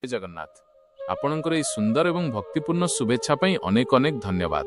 जगन्नाथ आपणकर यह सुंदर एवं भक्तिपूर्ण शुभेच्छा अनेक अनेक धन्यवाद।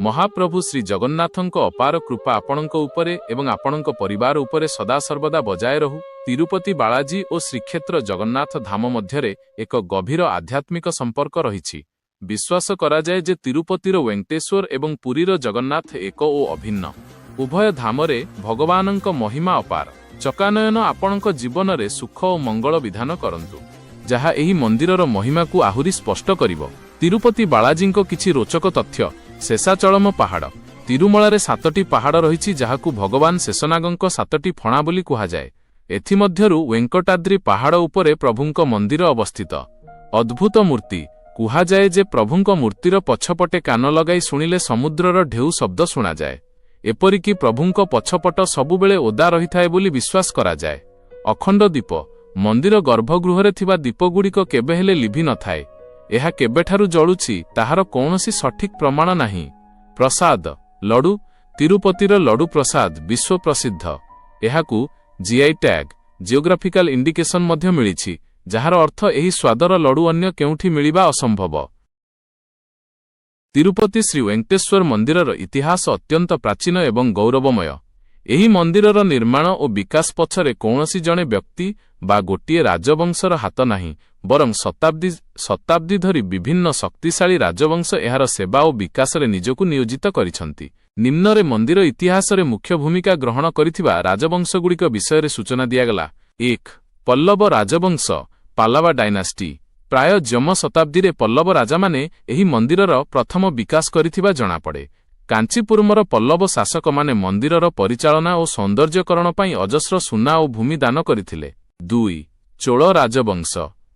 महाप्रभु श्री जगन्नाथଙ୍କ अपार कृपा आपणଙ୍କ उपरे एवं आपणଙ୍କ परिवार उपरे सदा सर्वदा बजाय रहू। तिरुपति बालाजी और श्रीक्षेत्र जगन्नाथ धाम मध्यरे एक गभीर आध्यात्मिक संपर्क रही। विश्वास करा जाए जे तिरुपतिर वेंकटेश्वर एवं पुरीर जगन्नाथ एक ओ अभिन्न। उभय धामरे भगवानଙ୍କ महिमा अपार। चकानयन आपणଙ୍କ जीवन में सुख और मंगल विधान करंतु, जहा एही मंदिरर महिमा को आहुरी स्पष्ट करिवो। तिरुपति बालाजींको किछि रोचक तथ्य। शेषाचलम पहाड़ तिरुमलारे 7टी पहाड़ रही, जहाकू भगवान शेषनागଙ୍କ 7टी फणा बोली कुहाजाए। एथिमध्यरु वेंकटाद्रि पहाड़ उपरे प्रभुंको मंदिर अवस्थित। अद्भुत मूर्ति। कुहाजाए जे प्रभुंको मूर्तिर पछपटे कान लगाई शुणिले समुद्रर ढेउ शब्द शुणा जाए। एपरिकी प्रभुंको पछपट सबुबेले ओदा रहिथाए बोली विश्वास करा जाए। अखंड दीप मंदिर गर्भगृह थिबा दीपगुड़िक केबे हेले लिभि न थाए। एहा केबेठारु जळुछि ताहार कौनसी सठिक प्रमाण नाही। प्रसाद लडू तिरुपतिर लडू प्रसाद विश्व प्रसिद्ध। एहाकू जीआई टैग जियोग्राफिकल इंडिकेशन मध्य मिलिछि, जहार अर्थ एही स्वादर लडू अन्य केउठी मिलिबा असंभव। तिरुपति श्री वेंकटेश्वर मंदिरर इतिहास अत्यंत प्राचीन एवं गौरवमय। एही मंदिरर निर्माण और विकास पछरे कौनसी जणे व्यक्ति बा गोटिए राजवंशर हाथ नाही, बरं शताब्दी धरी विभिन्न शक्तिशाली राजवंश एहार सेवा और विकास रे निजकु नियोजित करिसंती। निम्नरे मंदिर इतिहास रे मुख्य भूमिका ग्रहण करिथिबा राजवंशगुड़िक विषय सुचना दियागला। 1. पल्लव राजवंश पालावा डायनास्टी। प्राय जम शताब्दी पल्लव राजा माने एही मंदिरर प्रथम विकास करिथिबा जणा पड़े। कांचीपुरमर पल्लव शासक माने मंदिरर परिचालना और सौंदर्यकरण पई अजस्र सुना और भूमि दान करिथिले। 2. चोल राजवंश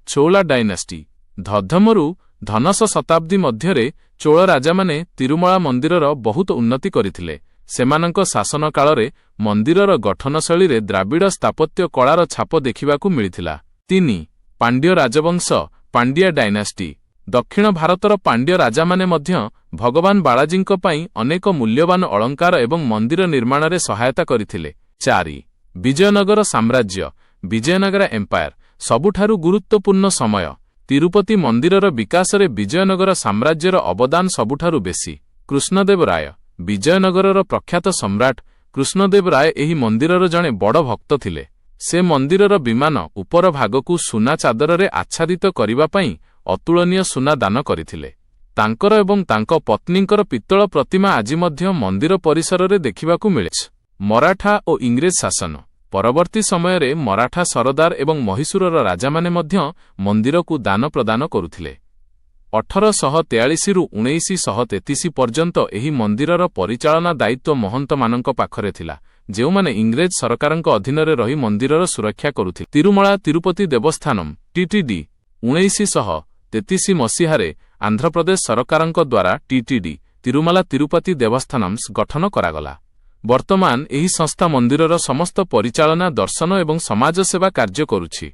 चोला डायनास्टी। धद्धमरु धनस शताब्दी मध्यरे चोल राजा माने तिरुमला मंदिरर बहुत उन्नति करिथिले। सेमानंक शासन कालरे मंदिरर गठनशैली रे द्राविड़ स्थापत्य कलार छाप देखिबाकू मिलिथिला। 3. पांड्य राजवंश पांड्या डायनास्टी। दक्षिण भारतर पांड्य राजा माने मध्य भगवान बालाजींक पई अनेक मूल्यवान अलंकार एवं मंदिर निर्माण रे सहायता करिथिले। 4. विजयनगर साम्राज्य विजयनगर एम्पायर सबुठारु गुरुत्वपूर्ण समय। तिरुपति मंदिरर विकास रे विजयनगर साम्राज्यर अवदान सबुठारु बेसी। कृष्णदेव राय विजयनगरर प्रख्यात सम्राट कृष्णदेव राय एही मंदिरर जणे बड़ भक्त थिले। से मंदिरर विमान उपर भागकू सुना चादर रे आच्छादित करिबा पई अतुलनीय सुना दान करिथिले। तांकर एवं तांको पत्नींकर पित्तल प्रतिमा आज मध्य मंदिर परिसर रे देखिबाकू मिले। मराठा और इंग्रेज शासन परवर्ती समय रे मराठा सरदार एवं महिसूरर राजा माने मध्य मंदिर को दान प्रदान करुथिले। 1843 रु 1933 पर्यंत एही मंदिरर परिचालना दायित्व महंत मानंक पाखरे थिला, जेउ माने इंग्रेज सरकारंक अधीन रे रही मंदिरर सुरक्षा करुथिले। तिरुमला तिरुपति देवस्थानम टीटीडी 1933 मसीहारे आंध्र प्रदेश सरकारंक द्वारा टीटीडी तिरुमला तिरुपति देवस्थानम्स गठन करागला। वर्तमान एही संस्था मंदिरर समस्त परिचालना दर्शन एवं समाज सेवा कार्य करुछि।